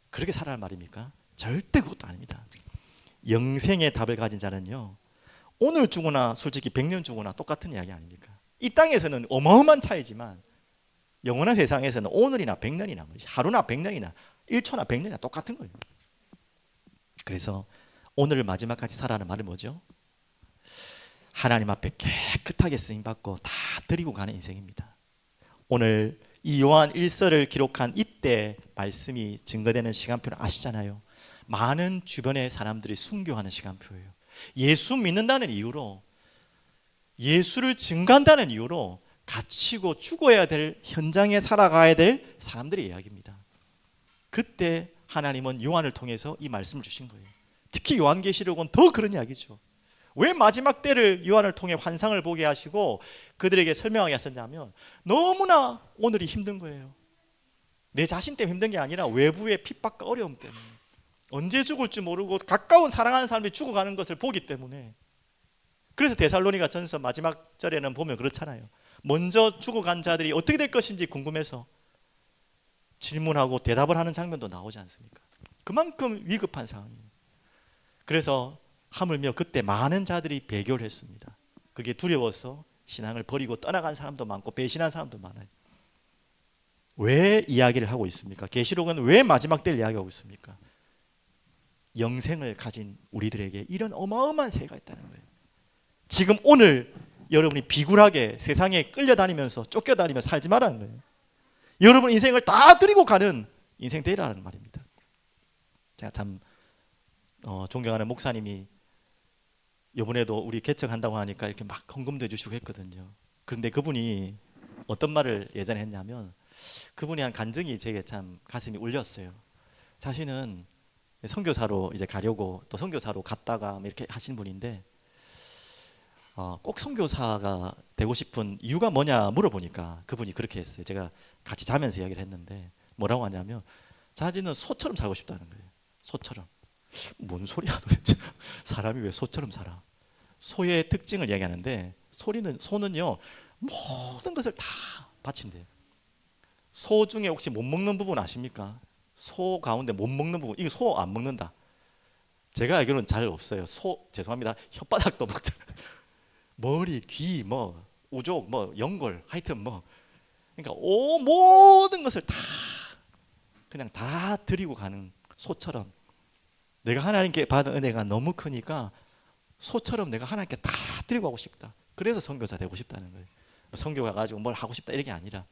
그렇게 살아라 말입니까? 절대 그것도 아닙니다. 영생의 답을 가진 자는요 오늘 죽으나 솔직히 100년 죽으나 똑같은 이야기 아닙니까? 이 땅에서는 어마어마한 차이지만 영원한 세상에서는 오늘이나 100년이나 하루나 100년이나 1초나 100년이나 똑같은 거예요. 그래서 오늘을 마지막까지 살아라는 말은 뭐죠? 하나님 앞에 깨끗하게 쓰임받고 다 드리고 가는 인생입니다. 오늘 이 요한 1서를 기록한 이때 말씀이 증거되는 시간표를 아시잖아요. 많은 주변의 사람들이 순교하는 시간표예요. 예수 믿는다는 이유로 예수를 증거한다는 이유로 갇히고 죽어야 될 현장에 살아가야 될 사람들의 이야기입니다. 그때 하나님은 요한을 통해서 이 말씀을 주신 거예요. 특히 요한계시록은 더 그런 이야기죠. 왜 마지막 때를 요한을 통해 환상을 보게 하시고 그들에게 설명하게 하셨냐면 너무나 오늘이 힘든 거예요. 내 자신 때문에 힘든 게 아니라 외부의 핍박과 어려움 때문에 언제 죽을지 모르고 가까운 사랑하는 사람이 죽어가는 것을 보기 때문에. 그래서 데살로니가 전서 마지막 절에는 보면 그렇잖아요. 먼저 죽어간 자들이 어떻게 될 것인지 궁금해서 질문하고 대답을 하는 장면도 나오지 않습니까? 그만큼 위급한 상황이에요. 그래서 하물며 그때 많은 자들이 배교를 했습니다. 그게 두려워서 신앙을 버리고 떠나간 사람도 많고 배신한 사람도 많아요. 왜 이야기를 하고 있습니까? 계시록은 왜 마지막 때를 이야기하고 있습니까? 영생을 가진 우리들에게 이런 어마어마한 세가 있다는 거예요. 지금 오늘 여러분이 비굴하게 세상에 끌려다니면서 쫓겨다니면서 살지 말라는 거예요. 여러분 인생을 다 드리고 가는 인생 되라는 말입니다. 제가 참 존경하는 목사님이 이번에도 우리 개척한다고 하니까 이렇게 막 헌금도 해주시고 했거든요. 그런데 그분이 어떤 말을 예전에 했냐면 그분이 한 간증이 제게 참 가슴이 울렸어요. 자신은 선교사로 이제 가려고 또 선교사로 갔다가 이렇게 하신 분인데 꼭 선교사가 되고 싶은 이유가 뭐냐 물어보니까 그분이 그렇게 했어요. 제가 같이 자면서 이야기를 했는데 뭐라고 하냐면 자기는 소처럼 살고 싶다는 거예요. 소처럼. 뭔 소리야 도대체. 사람이 왜 소처럼 살아. 소의 특징을 이야기하는데 소는요 모든 것을 다 바친대요. 소 중에 혹시 못 먹는 부분 아십니까? 소 가운데 못 먹는 부분, 이거 소 안 먹는다. 제가 알기로는 잘 없어요. 소 죄송합니다. 혓바닥도 먹자. 머리, 귀, 뭐 우족, 뭐 연골, 하여튼 뭐 그러니까 모든 것을 다 그냥 다 드리고 가는 소처럼 내가 하나님께 받은 은혜가 너무 크니까 소처럼 내가 하나님께 다 드리고 가고 싶다. 그래서 선교사 되고 싶다는 거예요. 선교 가가지고 뭘 하고 싶다 이런 게 아니라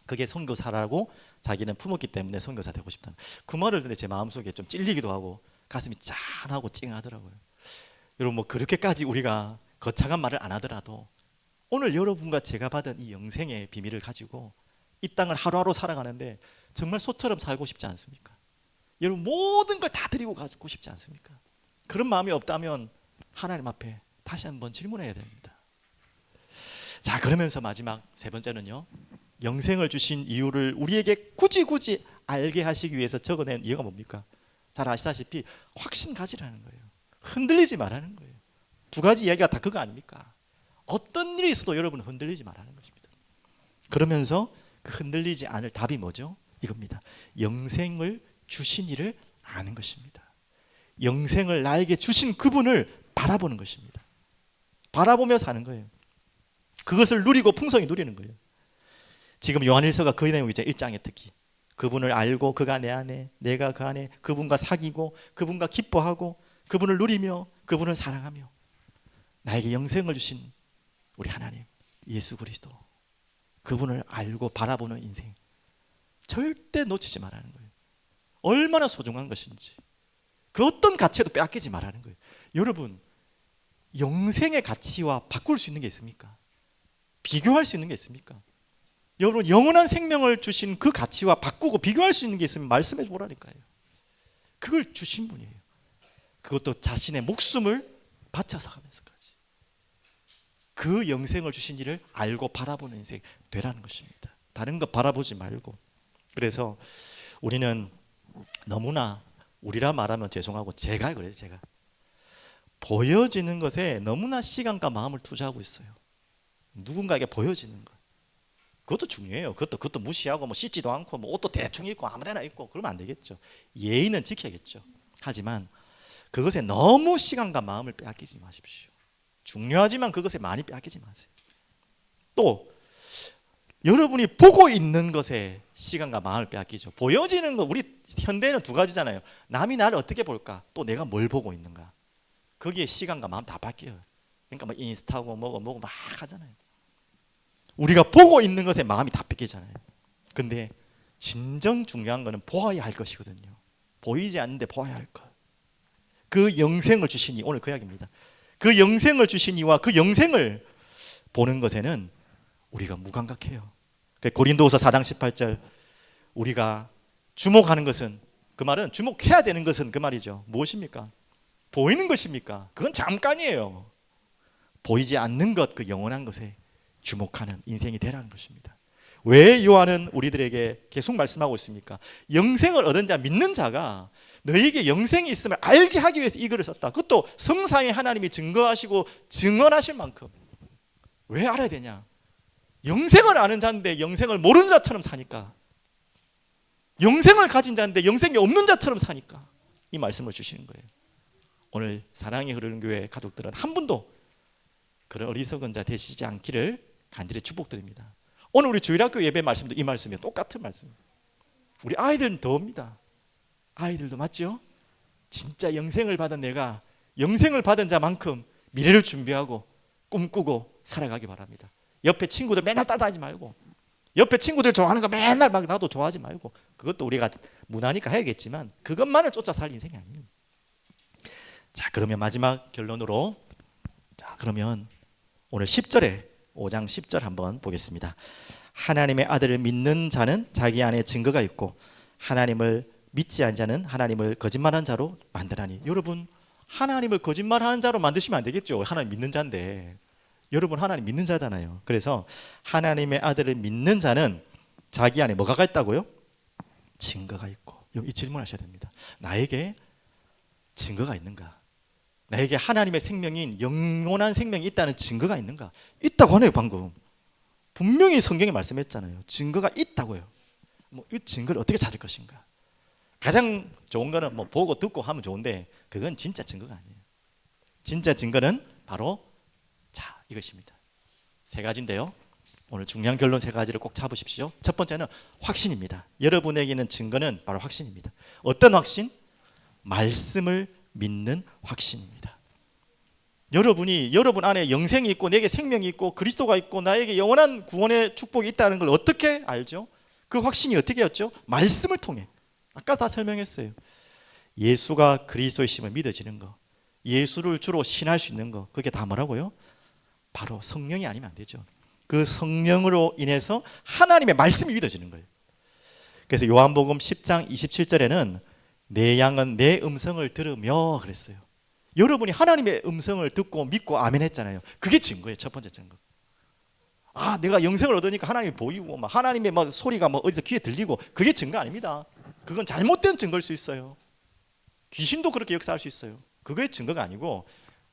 그게 선교사라고 자기는 품었기 때문에 선교사 되고 싶다는 그 말을 듣는데 제 마음속에 좀 찔리기도 하고 가슴이 짠하고 찡하더라고요. 여러분 뭐 그렇게까지 우리가 거창한 말을 안 하더라도 오늘 여러분과 제가 받은 이 영생의 비밀을 가지고 이 땅을 하루하루 살아가는데 정말 소처럼 살고 싶지 않습니까? 여러분 모든 걸 다 드리고 가고 싶지 않습니까? 그런 마음이 없다면 하나님 앞에 다시 한번 질문해야 됩니다. 자, 그러면서 마지막 세 번째는요, 영생을 주신 이유를 우리에게 굳이 알게 하시기 위해서 적어낸 이유가 뭡니까? 잘 아시다시피 확신 가지라는 거예요. 흔들리지 말라는 거예요. 두 가지 이야기가 다 그거 아닙니까? 어떤 일이 있어도 여러분 흔들리지 말라는 것입니다. 그러면서 그 흔들리지 않을 답이 뭐죠? 이겁니다. 영생을 주신 이를 아는 것입니다. 영생을 나에게 주신 그분을 바라보는 것입니다. 바라보며 사는 거예요. 그것을 누리고 풍성히 누리는 거예요. 지금 요한일서가 그 내용이죠. 1장의 특히 그분을 알고 그가 내 안에 내가 그 안에 그분과 사귀고 그분과 기뻐하고 그분을 누리며 그분을 사랑하며 나에게 영생을 주신 우리 하나님 예수 그리스도, 그분을 알고 바라보는 인생 절대 놓치지 말라는 거예요. 얼마나 소중한 것인지 그 어떤 가치도 빼앗기지 말라는 거예요. 여러분, 영생의 가치와 바꿀 수 있는 게 있습니까? 비교할 수 있는 게 있습니까? 여러분, 영원한 생명을 주신 그 가치와 바꾸고 비교할 수 있는 게 있으면 말씀해 보라니까요. 그걸 주신 분이에요. 그것도 자신의 목숨을 바쳐서 가면서까지 그 영생을 주신 이를 알고 바라보는 인생 되라는 것입니다. 다른 거 바라보지 말고. 그래서 우리는 너무나, 우리라 말하면 죄송하고 제가 그래요. 제가 보여지는 것에 너무나 시간과 마음을 투자하고 있어요. 누군가에게 보여지는 것, 그것도 중요해요. 그것도 무시하고 뭐 씻지도 않고 뭐 옷도 대충 입고 아무데나 입고 그러면 안 되겠죠. 예의는 지켜야겠죠. 하지만 그것에 너무 시간과 마음을 빼앗기지 마십시오. 중요하지만 그것에 많이 빼앗기지 마세요. 또 여러분이 보고 있는 것에 시간과 마음을 빼앗기죠. 보여지는 거, 우리 현대는 두 가지잖아요. 남이 나를 어떻게 볼까, 또 내가 뭘 보고 있는가. 거기에 시간과 마음 다 바뀌어요. 그러니까 뭐 인스타고 뭐고 막 하잖아요. 우리가 보고 있는 것에 마음이 다 뺏기잖아요. 근데 진정 중요한 거는 보아야 할 것이거든요. 보이지 않는데 보아야 할 것. 그 영생을 주시니, 오늘 그 이야기입니다. 그 영생을 주시니와 그 영생을 보는 것에는 우리가 무감각해요. 고린도후서 4장 18절, 우리가 주목하는 것은, 그 말은 주목해야 되는 것은 그 말이죠. 무엇입니까? 보이는 것입니까? 그건 잠깐이에요. 보이지 않는 것, 그 영원한 것에 주목하는 인생이 되라는 것입니다. 왜 요한은 우리들에게 계속 말씀하고 있습니까? 영생을 얻은 자, 믿는 자가 너에게 영생이 있음을 알게 하기 위해서 이 글을 썼다. 그것도 성상의 하나님이 증거하시고 증언하실 만큼. 왜 알아야 되냐? 영생을 아는 자인데 영생을 모르는 자처럼 사니까, 영생을 가진 자인데 영생이 없는 자처럼 사니까 이 말씀을 주시는 거예요. 오늘 사랑이 흐르는 교회 가족들은 한 분도 그런 어리석은 자 되시지 않기를 간절히 축복드립니다. 오늘 우리 주일학교 예배 말씀도 이 말씀이에요. 똑같은 말씀. 우리 아이들은 더웁니다. 아이들도 맞죠? 진짜 영생을 받은 내가 영생을 받은 자만큼 미래를 준비하고 꿈꾸고 살아가기 바랍니다. 옆에 친구들 맨날 따라다니지 말고, 옆에 친구들 좋아하는 거 맨날 막 나도 좋아하지 말고, 그것도 우리가 문화니까 해야겠지만 그것만을 쫓아 살 인생이 아니에요. 자, 그러면 마지막 결론으로, 자, 그러면 오늘 10절에 5장 10절 한번 보겠습니다. 하나님의 아들을 믿는 자는 자기 안에 증거가 있고 하나님을 믿지 않은 자는 하나님을 거짓말하는 자로 만드나니. 여러분, 하나님을 거짓말하는 자로 만드시면 안 되겠죠. 하나님 믿는 자인데. 여러분, 하나님 믿는 자잖아요. 그래서 하나님의 아들을 믿는 자는 자기 안에 뭐가 있다고요? 증거가 있고. 이 질문하셔야 됩니다. 나에게 증거가 있는가? 나에게 하나님의 생명인 영원한 생명이 있다는 증거가 있는가? 있다고 하네요. 방금 분명히 성경이 말씀했잖아요. 증거가 있다고요. 이 증거를 어떻게 찾을 것인가? 가장 좋은 거는 보고 듣고 하면 좋은데 그건 진짜 증거가 아니에요. 진짜 증거는 바로 이것입니다. 세 가지인데요. 오늘 중요한 결론 세 가지를 꼭 잡으십시오. 첫 번째는 확신입니다. 여러분에게 있는 증거는 바로 확신입니다. 어떤 확신? 말씀을 믿는 확신입니다. 여러분 안에 영생이 있고 내게 생명이 있고 그리스도가 있고 나에게 영원한 구원의 축복이 있다는 걸 어떻게 알죠? 그 확신이 어떻게 였죠? 말씀을 통해. 아까 다 설명했어요. 예수가 그리스도이심을 믿어지는 거, 예수를 주로 신할 수 있는 거, 그게 다 뭐라고요? 바로 성령이 아니면 안 되죠. 그 성령으로 인해서 하나님의 말씀이 믿어지는 거예요. 그래서 요한복음 10장 27절에는 내 양은 내 음성을 들으며 그랬어요. 여러분이 하나님의 음성을 듣고 믿고 아멘 했잖아요. 그게 증거예요. 첫 번째 증거. 내가 영생을 얻으니까 하나님이 보이고 하나님의 소리가 어디서 귀에 들리고, 그게 증거 아닙니다. 그건 잘못된 증거일 수 있어요. 귀신도 그렇게 역사할 수 있어요. 그거의 증거가 아니고,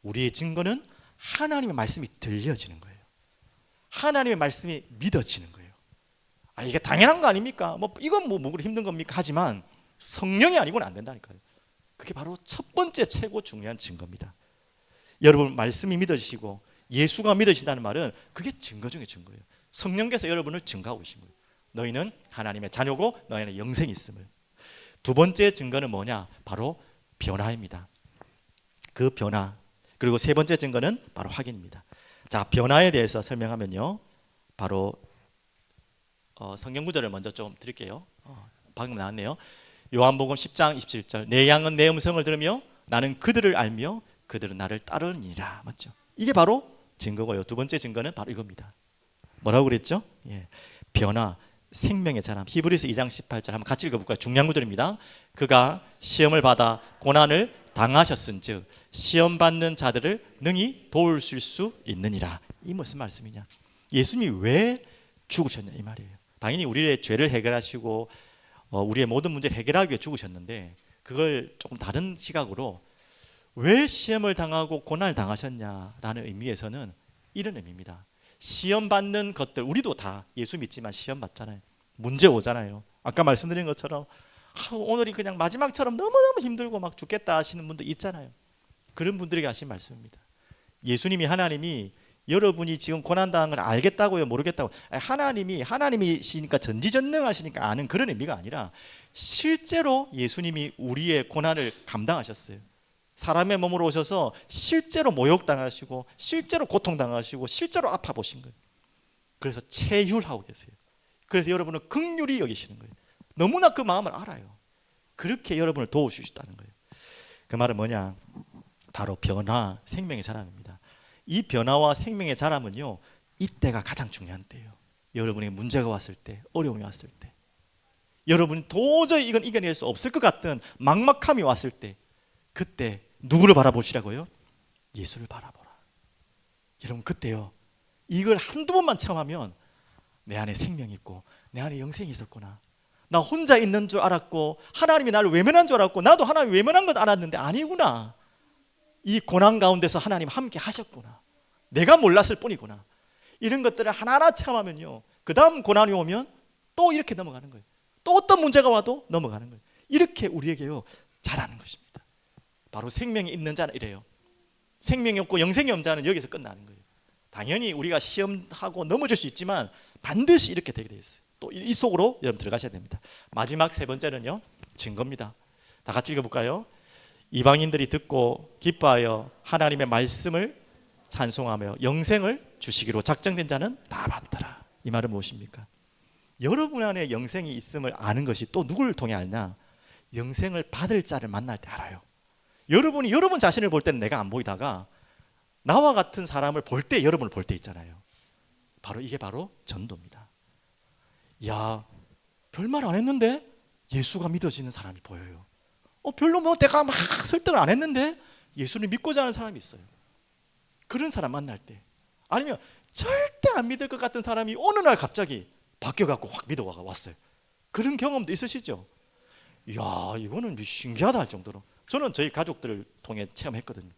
우리의 증거는 하나님의 말씀이 들려지는 거예요. 하나님의 말씀이 믿어지는 거예요. 이게 당연한 거 아닙니까? 이건 그렇게 힘든 겁니까? 하지만 성령이 아니고는 안 된다니까요. 그게 바로 첫 번째 최고 중요한 증거입니다. 여러분, 말씀이 믿어지시고 예수가 믿어진다는 말은 그게 증거 중에 증거예요. 성령께서 여러분을 증거하고 계신 거예요. 너희는 하나님의 자녀고 너희는 영생이 있음을. 두 번째 증거는 뭐냐? 바로 변화입니다. 그 변화. 그리고 세 번째 증거는 바로 확인입니다. 자, 변화에 대해서 설명하면요, 바로 성경 구절을 먼저 좀 드릴게요. 방금 나왔네요. 요한복음 10장 27절, 내 양은 내 음성을 들으며 나는 그들을 알며 그들은 나를 따르니라. 맞죠? 이게 바로 증거고요. 두 번째 증거는 바로 이겁니다. 뭐라고 그랬죠? 예. 변화, 생명의 자람. 히브리서 2장 18절 한번 같이 읽어볼까요? 중요한 구절입니다. 그가 시험을 받아 고난을 당하셨은즉 시험 받는 자들을 능히 도우실 수 있느니라. 이 무슨 말씀이냐? 예수님이 왜 죽으셨냐 이 말이에요. 당연히 우리의 죄를 해결하시고 우리의 모든 문제를 해결하기 위해 죽으셨는데, 그걸 조금 다른 시각으로 왜 시험을 당하고 고난을 당하셨냐라는 의미에서는 이런 의미입니다. 시험 받는 것들, 우리도 다 예수 믿지만 시험 받잖아요. 문제 오잖아요. 아까 말씀드린 것처럼 오늘이 그냥 마지막처럼 너무너무 힘들고 막 죽겠다 하시는 분도 있잖아요. 그런 분들에게 하신 말씀입니다. 예수님이, 하나님이 여러분이 지금 고난당한 걸 알겠다고요, 모르겠다고? 하나님이시니까 전지전능하시니까 아는 그런 의미가 아니라, 실제로 예수님이 우리의 고난을 감당하셨어요. 사람의 몸으로 오셔서 실제로 모욕당하시고 실제로 고통당하시고 실제로 아파 보신 거예요. 그래서 체휼하고 계세요. 그래서 여러분은 긍휼히 여기시는 거예요. 너무나 그 마음을 알아요. 그렇게 여러분을 도우시겠다는 거예요. 그 말은 뭐냐? 바로 변화, 생명의 자람입니다. 이 변화와 생명의 자람은요, 이때가 가장 중요한 때예요. 여러분에게 문제가 왔을 때, 어려움이 왔을 때, 여러분이 도저히 이건 이겨낼 수 없을 것 같은 막막함이 왔을 때, 그때 누구를 바라보시라고요? 예수를 바라보라. 여러분, 그때요, 이걸 한두 번만 체험하면 내 안에 생명이 있고 내 안에 영생이 있었구나, 나 혼자 있는 줄 알았고 하나님이 나를 외면한 줄 알았고 나도 하나님 외면한 것 알았는데 아니구나, 이 고난 가운데서 하나님 함께 하셨구나, 내가 몰랐을 뿐이구나, 이런 것들을 하나하나 체험하면요, 그 다음 고난이 오면 또 이렇게 넘어가는 거예요. 또 어떤 문제가 와도 넘어가는 거예요. 이렇게 우리에게요 잘하는 것입니다. 바로 생명이 있는 자는 이래요. 생명이 없고 영생이 없는 자는 여기서 끝나는 거예요. 당연히 우리가 시험하고 넘어질 수 있지만 반드시 이렇게 되게 돼 있어요. 또 이 속으로 여러분 들어가셔야 됩니다. 마지막 세 번째는요, 증거입니다. 다 같이 읽어볼까요? 이방인들이 듣고 기뻐하여 하나님의 말씀을 찬송하며 영생을 주시기로 작정된 자는 다 받더라. 이 말은 무엇입니까? 여러분 안에 영생이 있음을 아는 것이 또 누구를 통해 알냐? 영생을 받을 자를 만날 때 알아요. 여러분이 여러분 자신을 볼 때는 내가 안 보이다가 나와 같은 사람을 볼 때 여러분을 볼 때 있잖아요. 바로 이게 바로 전도입니다. 야, 별말 안 했는데 예수가 믿어지는 사람이 보여요. 별로 내가 막 설득을 안 했는데 예수를 믿고자 하는 사람이 있어요. 그런 사람 만날 때, 아니면 절대 안 믿을 것 같은 사람이 어느 날 갑자기 바뀌어갖고 확 믿어가 왔어요. 그런 경험도 있으시죠? 이야, 이거는 신기하다 할 정도로 저는 저희 가족들을 통해 체험했거든요.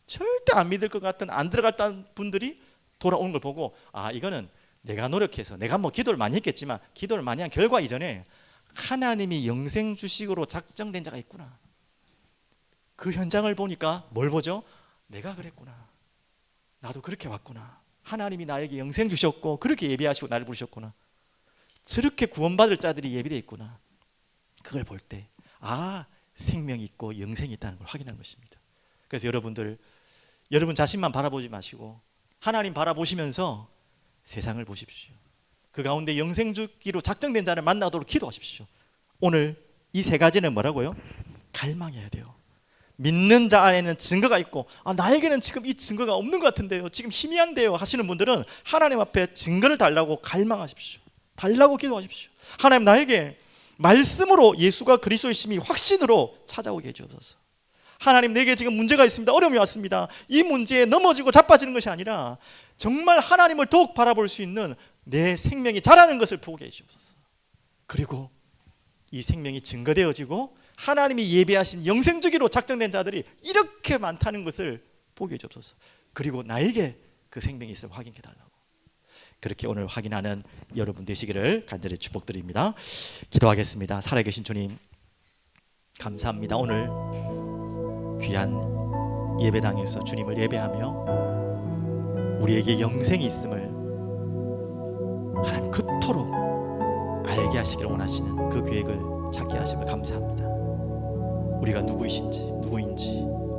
절대 안 믿을 것 같은, 안 들어갔다는 분들이 돌아오는 걸 보고, 이거는 내가 노력해서, 내가 기도를 많이 했겠지만 기도를 많이 한 결과 이전에 하나님이 영생 주식으로 작정된 자가 있구나. 그 현장을 보니까 뭘 보죠? 내가 그랬구나, 나도 그렇게 왔구나, 하나님이 나에게 영생 주셨고 그렇게 예비하시고 나를 부르셨구나, 저렇게 구원받을 자들이 예비되어 있구나. 그걸 볼 때 생명이 있고 영생이 있다는 걸 확인하는 것입니다. 그래서 여러분들, 여러분 자신만 바라보지 마시고 하나님 바라보시면서 세상을 보십시오. 그 가운데 영생 주기로 작정된 자를 만나도록 기도하십시오. 오늘 이 세 가지는 뭐라고요? 갈망해야 돼요. 믿는 자 안에는 증거가 있고, 나에게는 지금 이 증거가 없는 것 같은데요, 지금 희미한데요 하시는 분들은 하나님 앞에 증거를 달라고 갈망하십시오. 달라고 기도하십시오. 하나님, 나에게 말씀으로 예수가 그리스도이심이 확신으로 찾아오게 해주옵소서. 하나님, 내게 지금 문제가 있습니다. 어려움이 왔습니다. 이 문제에 넘어지고 자빠지는 것이 아니라 정말 하나님을 더욱 바라볼 수 있는 내 생명이 자라는 것을 보게 해주옵소서. 그리고 이 생명이 증거되어지고 하나님이 예비하신 영생주기로 작정된 자들이 이렇게 많다는 것을 보게 해주옵소서. 그리고 나에게 그 생명이 있음을 확인해 달라고. 그렇게 오늘 확인하는 여러분 되시기를 간절히 축복드립니다. 기도하겠습니다. 살아계신 주님, 감사합니다. 오늘 귀한 예배당에서 주님을 예배하며 우리에게 영생이 있음을 하나님 그토록 알게 하시기를 원하시는 그 계획을 찾게 하심을 감사합니다. 우리가 누구인지,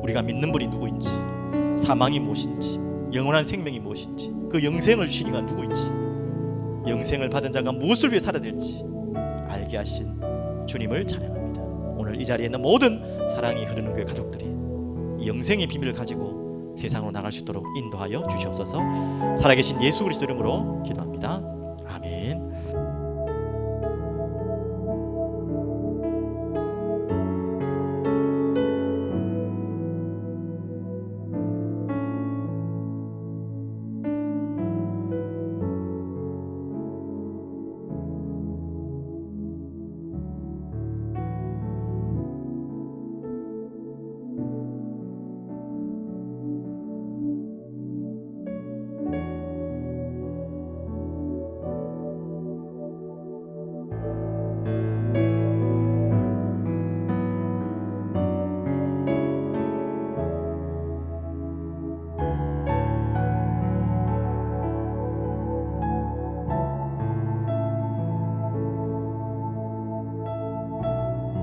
우리가 믿는 분이 누구인지, 사망이 무엇인지, 영원한 생명이 무엇인지, 그 영생을 주신 이가 누구인지, 영생을 받은 자가 무엇을 위해 살아야 될지 알게 하신 주님을 찬양합니다. 오늘 이 자리에 있는 모든 사랑이 흐르는 교회 가족들이 이 영생의 비밀을 가지고 세상으로 나갈 수 있도록 인도하여 주시옵소서. 살아계신 예수 그리스도 이름으로 기도합니다. 아멘.